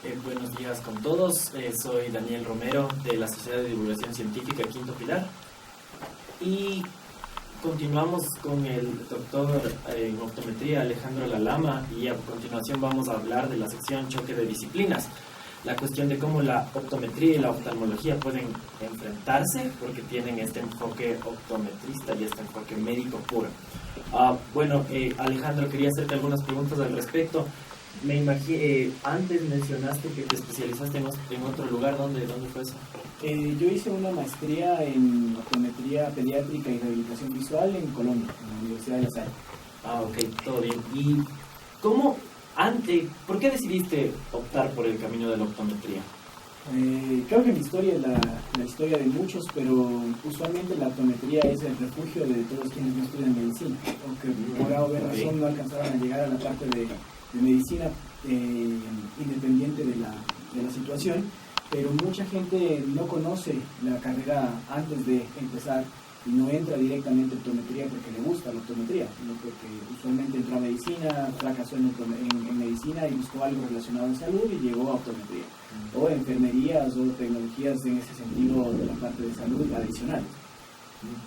Buenos días con todos, soy Daniel Romero de la Sociedad de Divulgación Científica Quinto Pilar y continuamos con el doctor en optometría Alejandro Lalama y a continuación vamos a hablar de la sección choque de disciplinas, la cuestión de cómo la optometría y la oftalmología pueden enfrentarse porque tienen este enfoque optometrista y este enfoque médico puro. Alejandro, quería hacerte algunas preguntas al respecto. Me imagino, antes mencionaste que te especializaste en otro lugar. ¿Dónde fue eso? Yo hice una maestría en optometría pediátrica y rehabilitación visual en Colombia, en la Universidad de La Salle. Ok, todo bien. ¿Y por qué decidiste optar por el camino de la optometría? Creo que mi historia es la historia de muchos, pero usualmente la optometría es el refugio de todos quienes no estudian medicina, aunque por A o B razón no alcanzaron a llegar a la parte de medicina independiente de la situación, pero mucha gente no conoce la carrera antes de empezar y no entra directamente a optometría porque le gusta la optometría, sino porque usualmente entró a medicina, fracasó en medicina y buscó algo relacionado en salud y llegó a optometría, o enfermerías o tecnologías en ese sentido de la parte de salud adicionales.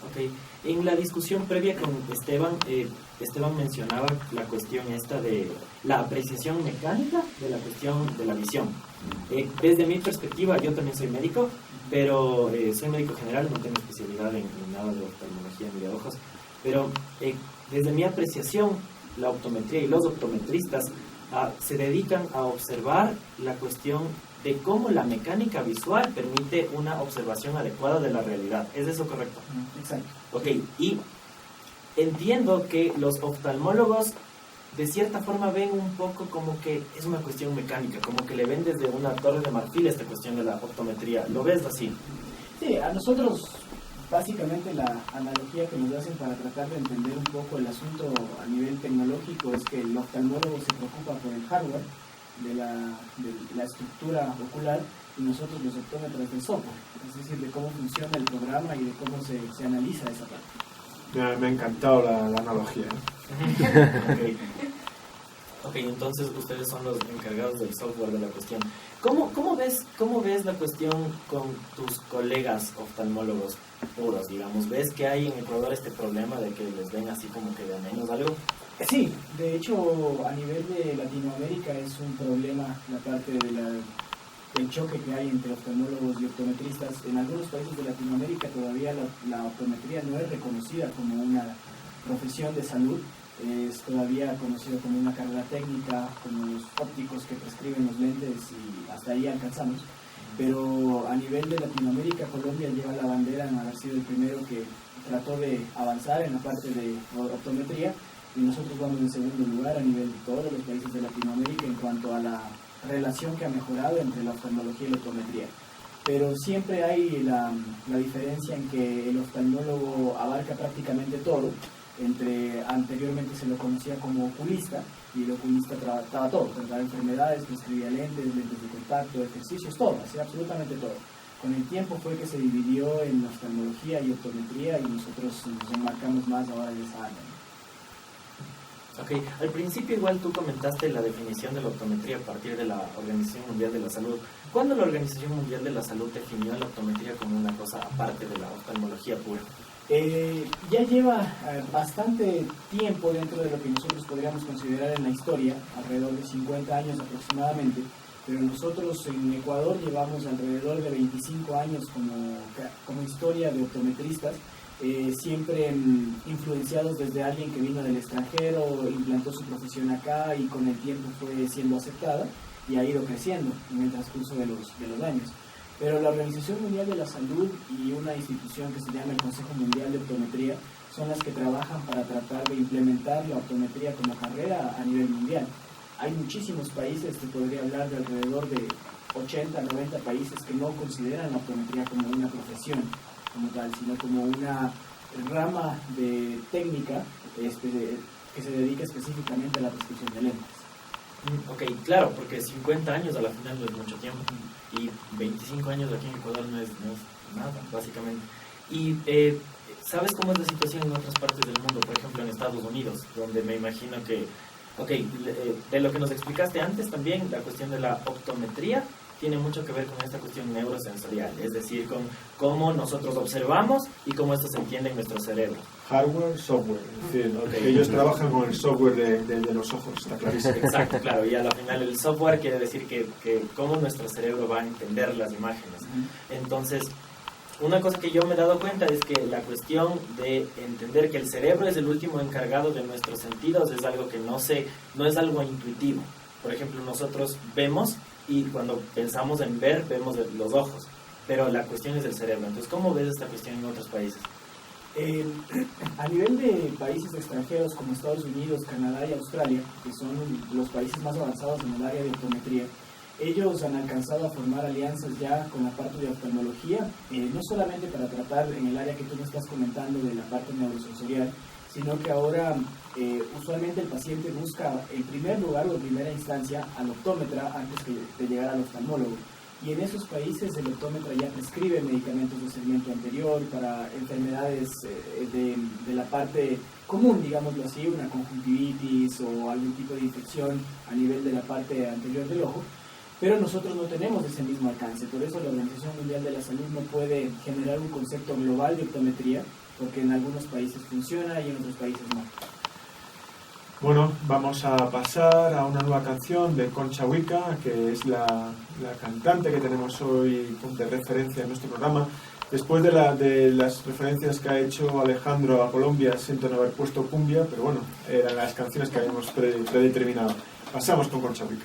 Ok, en la discusión previa con Esteban mencionaba la cuestión esta de la apreciación mecánica de la cuestión de la visión. Desde mi perspectiva, yo también soy médico, pero soy médico general, no tengo especialidad en nada de oftalmología ni de ojos, pero desde mi apreciación, la optometría y los optometristas se dedican a observar la cuestión de cómo la mecánica visual permite una observación adecuada de la realidad. ¿Es eso correcto? Exacto. Ok, y entiendo que los oftalmólogos de cierta forma ven un poco como que es una cuestión mecánica, como que le ven desde una torre de marfil esta cuestión de la optometría. ¿Lo ves así? Sí, a nosotros básicamente la analogía que nos hacen para tratar de entender un poco el asunto a nivel tecnológico es que el oftalmólogo se preocupa por el hardware de la estructura ocular y nosotros los optómetras del software, es decir, de cómo funciona el programa y de cómo se analiza esa parte. Me ha encantado la analogía. Ok, entonces ustedes son los encargados del software de la cuestión. ¿Cómo ves la cuestión con tus colegas oftalmólogos puros, digamos? ¿Ves que hay en Ecuador este problema de que les ven así como que de menos algo? Sí, de hecho a nivel de Latinoamérica es un problema la parte del choque que hay entre oftalmólogos y optometristas. En algunos países de Latinoamérica todavía la optometría no es reconocida como una profesión de salud, es todavía conocido como una carrera técnica, como los ópticos que prescriben los lentes y hasta ahí alcanzamos. Pero a nivel de Latinoamérica, Colombia lleva la bandera en haber sido el primero que trató de avanzar en la parte de optometría y nosotros vamos en segundo lugar a nivel de todos los países de Latinoamérica en cuanto a la relación que ha mejorado entre la oftalmología y la optometría. Pero siempre hay la diferencia en que el oftalmólogo abarca prácticamente todo. Anteriormente se lo conocía como oculista y el oculista trataba todo, trataba enfermedades, prescribía lentes de contacto, ejercicios, todo, hacía absolutamente todo. Con el tiempo fue que se dividió en oftalmología y optometría y nosotros nos enmarcamos más ahora en esa área. Ok, al principio igual tú comentaste la definición de la optometría a partir de la Organización Mundial de la Salud. ¿Cuándo la Organización Mundial de la Salud definió la optometría como una cosa aparte de la oftalmología pura? Ya lleva bastante tiempo dentro de lo que nosotros podríamos considerar en la historia, alrededor de 50 años aproximadamente, pero nosotros en Ecuador llevamos alrededor de 25 años como historia de optometristas, siempre influenciados desde alguien que vino del extranjero, implantó su profesión acá y con el tiempo fue siendo aceptada y ha ido creciendo en el transcurso de los años. Pero la Organización Mundial de la Salud y una institución que se llama el Consejo Mundial de Optometría son las que trabajan para tratar de implementar la optometría como carrera a nivel mundial. Hay muchísimos países, te podría hablar de alrededor de 80, 90 países que no consideran la optometría como una profesión como tal, sino como una rama de técnica que se dedica específicamente a la prescripción de lentes. Ok, claro, porque 50 años a la final no es mucho tiempo y 25 años aquí en Ecuador no es nada, básicamente. Y ¿sabes cómo es la situación en otras partes del mundo? Por ejemplo, en Estados Unidos, donde me imagino que Ok, de lo que nos explicaste antes también, la cuestión de la optometría tiene mucho que ver con esta cuestión neurosensorial, es decir, con cómo nosotros observamos y cómo esto se entiende en nuestro cerebro. Hardware, software, es decir, Okay. ellos trabajan con el software de los ojos, está clarísimo. Exacto, claro, y al final el software quiere decir que cómo nuestro cerebro va a entender las imágenes. Entonces, una cosa que yo me he dado cuenta es que la cuestión de entender que el cerebro es el último encargado de nuestros sentidos es algo que no es algo intuitivo. Por ejemplo, nosotros vemos y cuando pensamos en ver, vemos los ojos, pero la cuestión es el cerebro. Entonces, ¿cómo ves esta cuestión en otros países? A nivel de países extranjeros como Estados Unidos, Canadá y Australia, que son los países más avanzados en el área de optometría, ellos han alcanzado a formar alianzas ya con la parte de oftalmología, no solamente para tratar en el área que tú me estás comentando de la parte neurosensorial, sino que ahora usualmente el paciente busca en primer lugar o en primera instancia al optómetra antes de llegar al oftalmólogo. Y en esos países el optómetra ya prescribe medicamentos de segmento anterior para enfermedades de la parte común, digámoslo así, una conjuntivitis o algún tipo de infección a nivel de la parte anterior del ojo. Pero nosotros no tenemos ese mismo alcance, por eso la Organización Mundial de la Salud no puede generar un concepto global de optometría, porque en algunos países funciona y en otros países no. Bueno, vamos a pasar a una nueva canción de Concha Huica, que es la cantante que tenemos hoy de referencia en nuestro programa. Después de las referencias que ha hecho Alejandro a Colombia, siento no haber puesto cumbia, pero bueno, eran las canciones que habíamos predeterminado. Pasamos con Concha Huica.